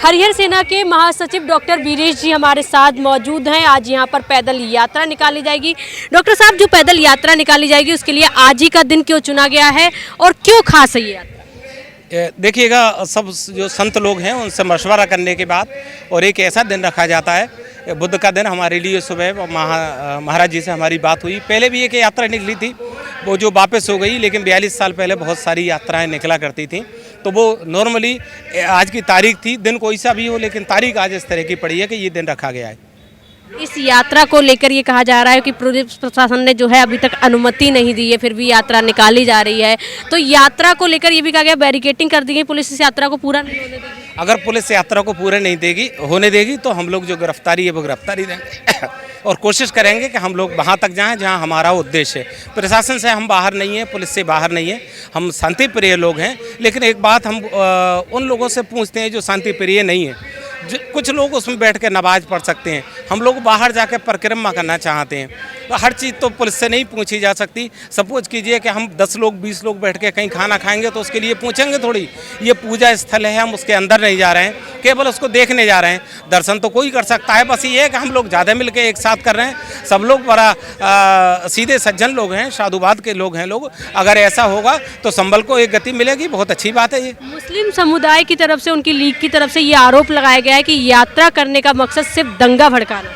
हरिहर सेना के महासचिव डॉक्टर वीरेश जी हमारे साथ मौजूद हैं। आज यहाँ पर पैदल यात्रा निकाली जाएगी। डॉक्टर साहब, जो पैदल यात्रा निकाली जाएगी उसके लिए आज ही का दिन क्यों चुना गया है और क्यों खास है ये यात्रा? देखिएगा, सब जो संत लोग हैं उनसे मशवरा करने के बाद और एक ऐसा दिन रखा जाता है, बुध का दिन हमारे लिए। सुबह महाराज जी से हमारी बात हुई, पहले भी एक यात्रा निकली थी वो जो वापस हो गई, लेकिन 42 साल पहले बहुत सारी यात्राएं निकला करती थी, तो वो नॉर्मली आज की तारीख थी। दिन कोई सा भी हो, लेकिन तारीख आज इस तरह की पड़ी है कि ये दिन रखा गया है। इस यात्रा को लेकर ये कहा जा रहा है कि पुलिस प्रशासन ने जो है अभी तक अनुमति नहीं दी है, फिर भी यात्रा निकाली जा रही है। तो यात्रा को लेकर ये भी कहा गया बैरिकेटिंग कर दी गई, पुलिस इस यात्रा को पूरा नहीं होने देगी। अगर पुलिस यात्रा को पूरे नहीं होने देगी तो हम लोग जो गिरफ्तारी है वो गिरफ्तारी देंगे और कोशिश करेंगे कि हम लोग वहाँ तक जाएं जहाँ हमारा उद्देश्य है। प्रशासन से हम बाहर नहीं हैं, पुलिस से बाहर नहीं है, हम शांति प्रिय लोग हैं। लेकिन एक बात हम उन लोगों से पूछते हैं जो शांति प्रिय नहीं है। कुछ लोग उसमें बैठ के नमाज पढ़ सकते हैं, हम लोग बाहर जाकर परिक्रमा करना चाहते हैं, तो हर चीज़ तो पुलिस से नहीं पूछी जा सकती। सपोज कीजिए कि हम 10 लोग 20 लोग बैठ के कहीं खाना खाएंगे तो उसके लिए पूछेंगे थोड़ी। ये पूजा स्थल है, हम उसके अंदर नहीं जा रहे हैं, केवल उसको देखने जा रहे हैं। दर्शन तो कोई कर सकता है, बस ये है कि हम लोग ज़्यादा मिल के एक साथ कर रहे हैं। सब लोग बड़ा सीधे सज्जन लोग हैं, साधुवाद के लोग हैं लोग। अगर ऐसा होगा तो संबल को एक गति मिलेगी, बहुत अच्छी बात है। ये मुस्लिम समुदाय की तरफ से, उनकी लीग की तरफ से ये आरोप लगाया गया है कि यात्रा करने का मकसद सिर्फ दंगा भड़काना।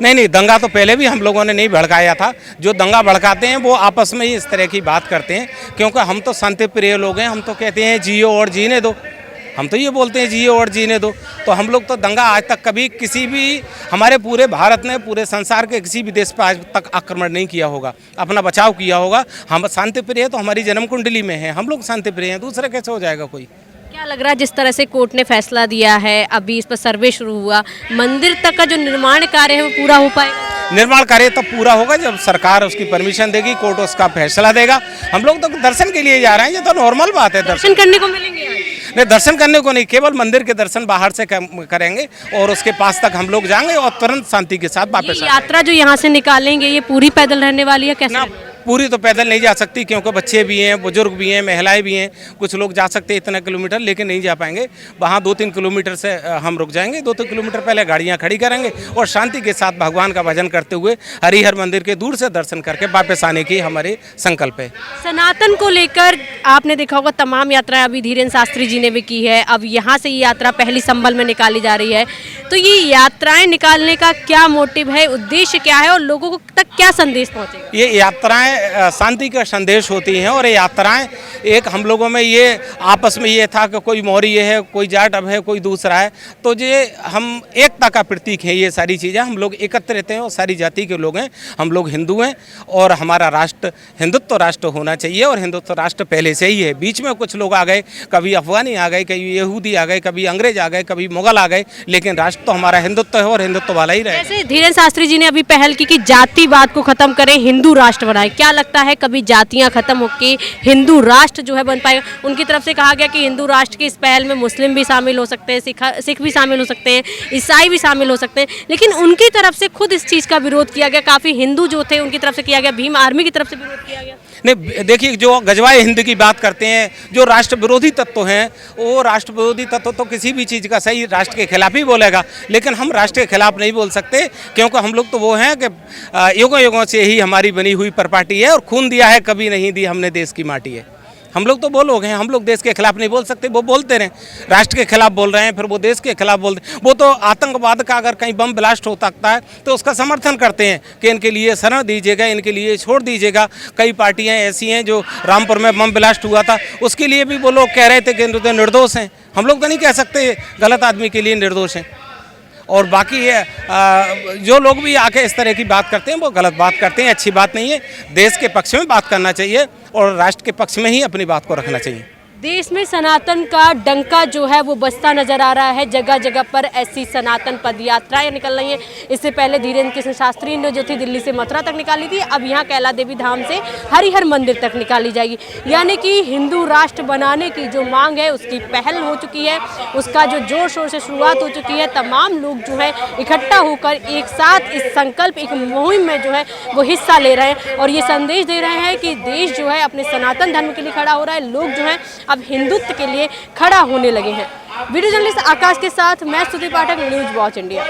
नहीं, दंगा तो पहले भी हम लोगों ने नहीं भड़काया था। जो दंगा भड़काते हैं वो आपस में ही इस तरह की बात करते हैं, क्योंकि हम तो शांति प्रिय लोग हैं। हम तो कहते हैं जियो और जीने दो, हम तो ये बोलते हैं जियो और जीने दो। तो हम लोग तो दंगा आज तक कभी किसी भी हमारे पूरे भारत ने, पूरे संसार के किसी भी देश पर आज तक आक्रमण नहीं किया होगा, अपना बचाव किया होगा। हम शांति प्रिय तो हमारी जन्म कुंडली में है, हम लोग शांति प्रिय हैं, दूसरा कैसे हो जाएगा कोई? क्या लग रहा है जिस तरह से कोर्ट ने फैसला दिया है, अभी इस पर सर्वे शुरू हुआ, मंदिर तक का जो निर्माण कार्य है वो पूरा हो पाएगा? निर्माण कार्य तब पूरा होगा जब सरकार उसकी परमिशन देगी, कोर्ट उसका फैसला देगा। हम लोग तो दर्शन के लिए जा रहे हैं, ये तो नॉर्मल बात है। दर्शन करने को मिलेंगे? नहीं, दर्शन करने को नहीं, केवल मंदिर के दर्शन बाहर से करेंगे और उसके पास तक हम लोग जाएंगे और तुरंत शांति के साथ वापस। यात्रा जो यहाँ से निकालेंगे ये पूरी पैदल रहने वाली है कैसे? पूरी तो पैदल नहीं जा सकती, क्योंकि बच्चे भी हैं, बुजुर्ग भी हैं, महिलाएं भी हैं। कुछ लोग जा सकते हैं इतना किलोमीटर, लेकिन नहीं जा पाएंगे। वहाँ 2-3 किलोमीटर से हम रुक जाएंगे, 2-3 किलोमीटर पहले गाड़ियाँ खड़ी करेंगे और शांति के साथ भगवान का भजन करते हुए हरिहर मंदिर के दूर से दर्शन करके वापस आने की हमारे संकल्प है। सनातन को लेकर आपने देखा होगा तमाम यात्राएं अभी धीरेन्द्र शास्त्री जी ने भी की है, अब यहाँ से ये यात्रा पहली संबल में निकाली जा रही है। तो ये यात्राएं निकालने का क्या मोटिव है, उद्देश्य क्या है और लोगों तक क्या संदेश पहुँचेगा? ये यात्राएं शांति का संदेश होती हैं और ये यात्राएं एक हम लोगों में ये आपस में ये था कि कोई मौर्य है, कोई जाटव है, कोई दूसरा है, तो ये हम एकता का प्रतीक है। ये सारी चीज़ें हम लोग एकत्र रहते हैं और सारी जाति के लोग हैं, हम लोग हिंदू हैं और हमारा राष्ट्र हिंदुत्व राष्ट्र होना चाहिए और हिंदुत्व राष्ट्र पहले से ही है। बीच में कुछ लोग आ गए, कभी अफगानी आ गए, कभी यहूदी आ गए, कभी अंग्रेज आ गए, कभी मुगल आ गए, लेकिन राष्ट्र तो हमारा हिंदुत्व है और हिंदुत्व वाला ही रहेगा। जैसे धीरेन्द्र शास्त्री जी ने अभी पहल की कि जातिवाद को खत्म करें, हिंदू राष्ट्र बनाएं, क्या लगता है कभी जातियां खत्म होकर हिंदू राष्ट्र जो है बन पाएगा? उनकी तरफ से कहा गया कि हिंदू राष्ट्र की इस पहल में मुस्लिम भी शामिल हो सकते हैं, सिख भी शामिल हो सकते हैं, ईसाई भी शामिल हो सकते हैं, लेकिन उनकी तरफ से खुद इस चीज़ का विरोध किया गया। काफ़ी हिंदू जो थे उनकी तरफ से किया गया, भीम आर्मी की तरफ से विरोध किया गया। नहीं, देखिए, जो गजवाए हिंद की बात करते हैं, जो राष्ट्र विरोधी तत्व हैं, वो राष्ट्र विरोधी तत्व तो किसी भी चीज़ का सही राष्ट्र के खिलाफ ही बोलेगा, लेकिन हम राष्ट्र के खिलाफ नहीं बोल सकते, क्योंकि हम लोग तो वो हैं कि युगों युगों से ही हमारी बनी हुई प्रॉपर्टी है और खून दिया है कभी नहीं दी हमने देश की माटी है। हम लोग तो वो लोग हैं, हम लोग देश के खिलाफ नहीं बोल सकते। वो बोलते रहे राष्ट्र के खिलाफ बोल रहे हैं, फिर वो देश के खिलाफ बोलते हैं। वो तो आतंकवाद का अगर कहीं बम ब्लास्ट हो सकता है तो उसका समर्थन करते हैं कि इनके लिए शरण दीजिएगा, इनके लिए छोड़ दीजिएगा। कई पार्टियां ऐसी हैं जो रामपुर में बम ब्लास्ट हुआ था, उसके लिए भी वो लोग कह रहे थे कि निर्दोष हैं। हम लोग तो नहीं कह सकते गलत आदमी के लिए निर्दोष हैं। और बाकी ये जो लोग भी आके इस तरह की बात करते हैं वो गलत बात करते हैं, अच्छी बात नहीं है। देश के पक्ष में बात करना चाहिए और राष्ट्र के पक्ष में ही अपनी बात को रखना चाहिए। देश में सनातन का डंका जो है वो बजता नजर आ रहा है, जगह जगह पर ऐसी सनातन पद यात्राएं निकल रही हैं। इससे पहले धीरेन्द्र कृष्ण शास्त्री ने जो थी दिल्ली से मथुरा तक निकाली थी, अब यहाँ कैला देवी धाम से हरिहर मंदिर तक निकाली जाएगी। यानी कि हिंदू राष्ट्र बनाने की जो मांग है उसकी पहल हो चुकी है, उसका जो जोर शोर से शुरुआत हो चुकी है। तमाम लोग जो है इकट्ठा होकर एक साथ इस संकल्प, एक मुहिम में जो है वो हिस्सा ले रहे हैं और ये संदेश दे रहे हैं कि देश जो है अपने सनातन धर्म के लिए खड़ा हो रहा है। लोग जो है अब हिंदुत्व के लिए खड़ा होने लगे हैं। वीडियो जर्नलिस्ट आकाश के साथ मैं स्तुति पाठक, न्यूज वॉच इंडिया।